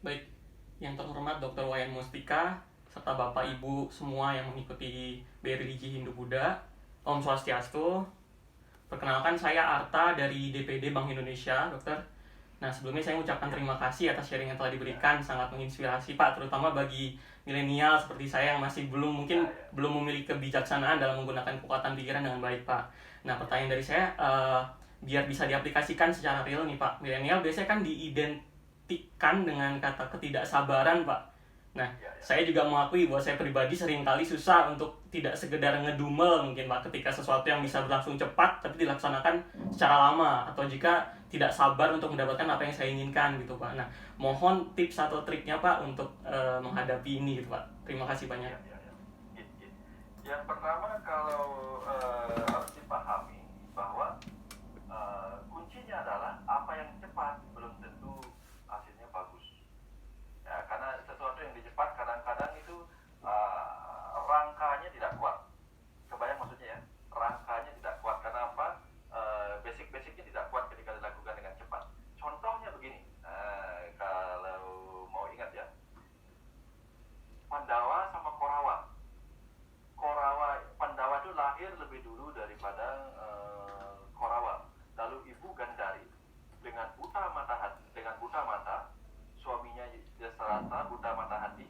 Baik, yang terhormat Dr. Wayan Mustika, serta Bapak Ibu semua yang mengikuti BRIJ Hindu Buddha, Om Swastiastu. Perkenalkan, saya Arta dari DPD Bank Indonesia, Dokter. Nah, sebelumnya saya mengucapkan terima kasih atas sharing yang telah diberikan, sangat menginspirasi Pak, terutama bagi milenial seperti saya yang masih belum memiliki kebijaksanaan dalam menggunakan kekuatan pikiran dengan baik Pak. Nah, pertanyaan dari saya, biar bisa diaplikasikan secara real nih Pak, milenial biasanya kan diidentikan dengan kata ketidaksabaran Pak. Nah, saya juga mengakui bahwa saya pribadi seringkali susah untuk tidak sekedar ngedumel mungkin Pak, ketika sesuatu yang bisa berlangsung cepat tapi dilaksanakan secara lama, atau jika tidak sabar untuk mendapatkan apa yang saya inginkan gitu Pak. Nah, mohon tips atau triknya Pak untuk menghadapi ini gitu Pak. Terima kasih banyak. Yang pertama, kalau harus dipahami bahwa kuncinya adalah apa yang cepat belum tentu hasilnya bagus. Ya, karena sesuatu yang dicepat kadang-kadang itu rangkanya tidak kuat. Kebayang maksudnya ya? Rangkanya tidak kuat. Karena apa? Basic-basicnya tidak kuat ketika dilakukan dengan cepat. Contohnya begini, kalau mau ingat ya, Pandawa sama Korawa. Pandawa itu lahir lebih dulu daripada Korawa. Lalu ibu Gandari dengan buta mata, suaminya Jasarata buta mata hati.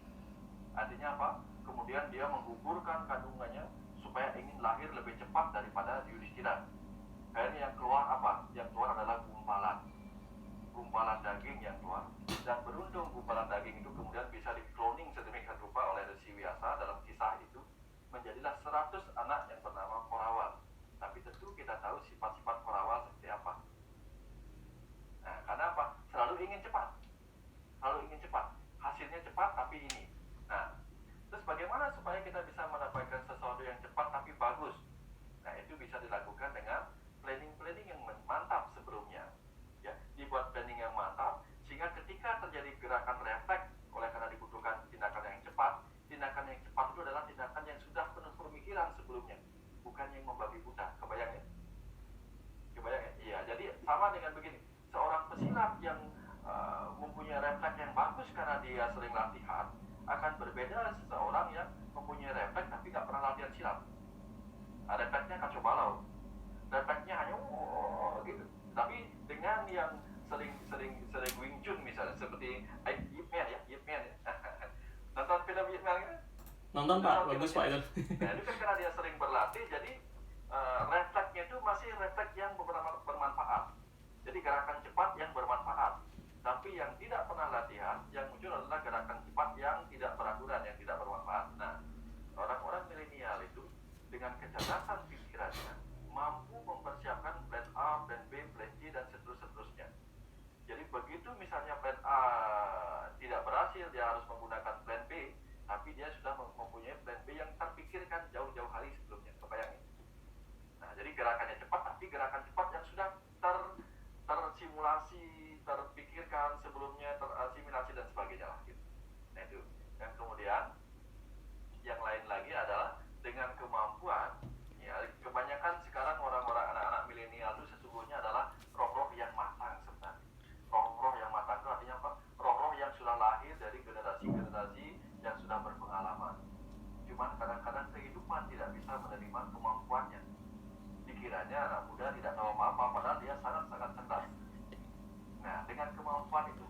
Artinya apa? Kemudian dia menggugurkan kandungannya supaya ingin lahir lebih cepat daripada Yudhishthira. Akhirnya yang keluar apa? Yang keluar adalah gumpalan daging yang keluar. Dan beruntung gumpalan daging itu kemudian bisa di-cloning sedemikian rupa oleh Resi Vyasa dalam kisah itu. Menjadilah 100 anak yang bernama Korawa. Tapi tentu kita tahu sifat-sifat Korawa seperti apa. Nah, karena apa? Selalu ingin cepat. Hasilnya cepat tapi ini. Nah, terus bagaimana supaya kita bisa mendapatkan sesuatu yang cepat tapi bagus? Nah, itu bisa dilakukan dengan planning yang mantap sebelumnya. Ya, dibuat planning yang mantap sehingga ketika terjadi gerakan refleks oleh karena dibutuhkan tindakan yang cepat itu adalah tindakan yang sudah penuh pemikiran sebelumnya, bukan yang membabi buta. Kebayang ya? Iya, jadi sama dengan begini. Seorang pesilat yang mempunyai refleks yang bagus karena dia sering latihan akan berbeda seseorang yang mempunyai refleks tapi nggak pernah latihan silat. Refleksnya kacau balau. Refleksnya hanya gitu. Tapi dengan yang sering Wing Chun misalnya, seperti Yip Man ya. Nonton film Yip Man kan? Nonton Pak, bagus Pak itu. Nah, itu kan karena dia sering berlatih, jadi refleksnya itu masih refleks yang bermanfaat. Jadi gerakan cepat yang bermanfaat. Tapi yang tidak pernah latihan, yang muncul adalah gerakan cepat yang tidak beraturan, yang tidak bermanfaat. Nah, orang-orang milenial itu dengan kecerdasan pikirannya mampu mempersiapkan plan A, plan B, plan C, dan seterusnya. Jadi begitu misalnya plan A tidak berhasil, dia harus menggunakan plan B, tapi dia sudah mempunyai plan B yang terpikirkan jauh-jauh hari sebelumnya. Kebayangin. Nah, jadi gerakannya cepat, tapi gerakan cepat yang sudah tersimulasi, terpikirkan sebelumnya, terasimilasi dan sebagainya lah gitu. Nah, itu. Dan kemudian yang lain lagi adalah dengan kemampuan, ya, kebanyakan sekarang orang-orang anak-anak milenial itu sesungguhnya adalah roh-roh yang matang sebenarnya. Roh-roh yang matang itu artinya apa? Roh-roh yang sudah lahir dari generasi-generasi yang sudah berpengalaman. Cuman kadang-kadang kehidupan tidak bisa menerima kemampuannya. Dikiranya anak muda tidak tahu apa-apa, padahal dia sangat-sangat cerdas. Nah, dengan kemampuan itu,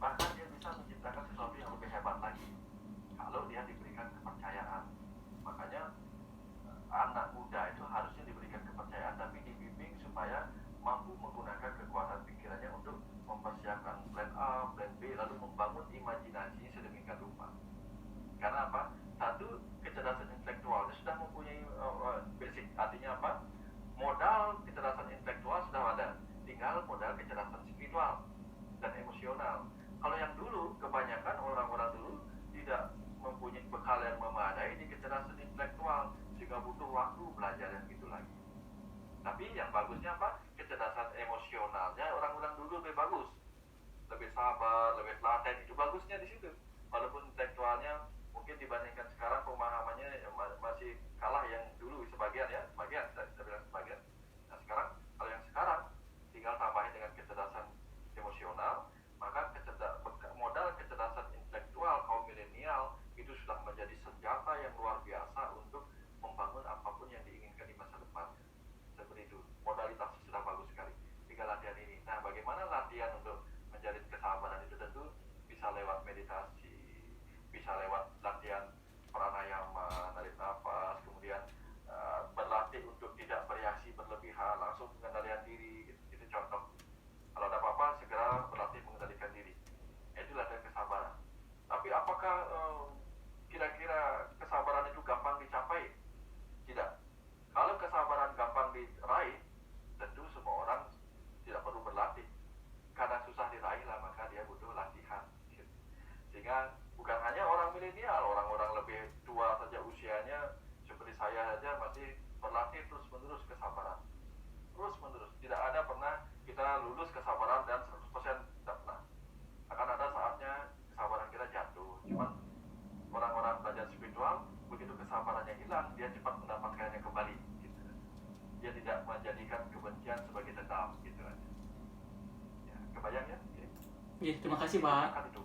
bahkan dia bisa menciptakan sesuatu yang lebih hebat lagi kalau dia diberikan kepercayaan. Makanya anak muda itu harusnya diberikan kepercayaan, tapi dibimbing supaya mampu menggunakan kekuatan pikirannya untuk mempersiapkan plan A, plan B, lalu membangun imajinasi sedemikian rupa. Karena apa? Satu, kecerdasan intelektual dia sudah mempunyai basic. Artinya apa? Modal kecerdasan intelektual sudah ada, tinggal modal kecerdasan spiritual dan emosional. Kalau yang dulu, kebanyakan orang-orang dulu tidak mempunyai bekal yang memadai di kecerdasan intelektual, sehingga butuh waktu belajar yang gitu lagi. Tapi yang bagusnya apa? Kecerdasan emosionalnya orang-orang dulu lebih bagus, lebih sabar, lebih telaten. Itu bagusnya di situ. Walaupun intelektualnya mungkin dibandingkan sekarang pemahamannya masih kalah yang dulu sebagian ya, saya bilang sebagian. Nah, sekarang kalau yang sekarang tinggal tambahin dengan kecerdasan emosional, maka modal kecerdasan meditasi, bisa lewat latihan pranayama, narik nafas, kemudian berlatih untuk tidak bereaksi berlebihan, langsung pengendalian diri, gitu. Itu contoh. Kalau ada apa-apa segera berlatih mengendalikan diri. Itu latihan kesabaran. Tapi apakah kira-kira kesabaran itu gampang dicapai? Tidak. Kalau kesabaran gampang diraih, tentu semua orang tidak perlu berlatih. Karena susah diraih lah, maka dia butuh latihan. Sehingga bukan hanya orang milenial, orang-orang lebih tua saja usianya, seperti saya saja masih berlatih terus-menerus kesabaran. Terus-menerus. Tidak ada pernah kita lulus kesabaran dan 100% tidak pernah. Akan ada saatnya kesabaran kita jatuh. Cuman orang-orang belajar spiritual, begitu kesabarannya hilang, dia cepat mendapatkannya kembali. Gitu. Dia tidak menjadikan kebencian sebagai dendam. Gitu aja. Ya, kebayang ya? Iya, terima kasih Pak. Akan itu.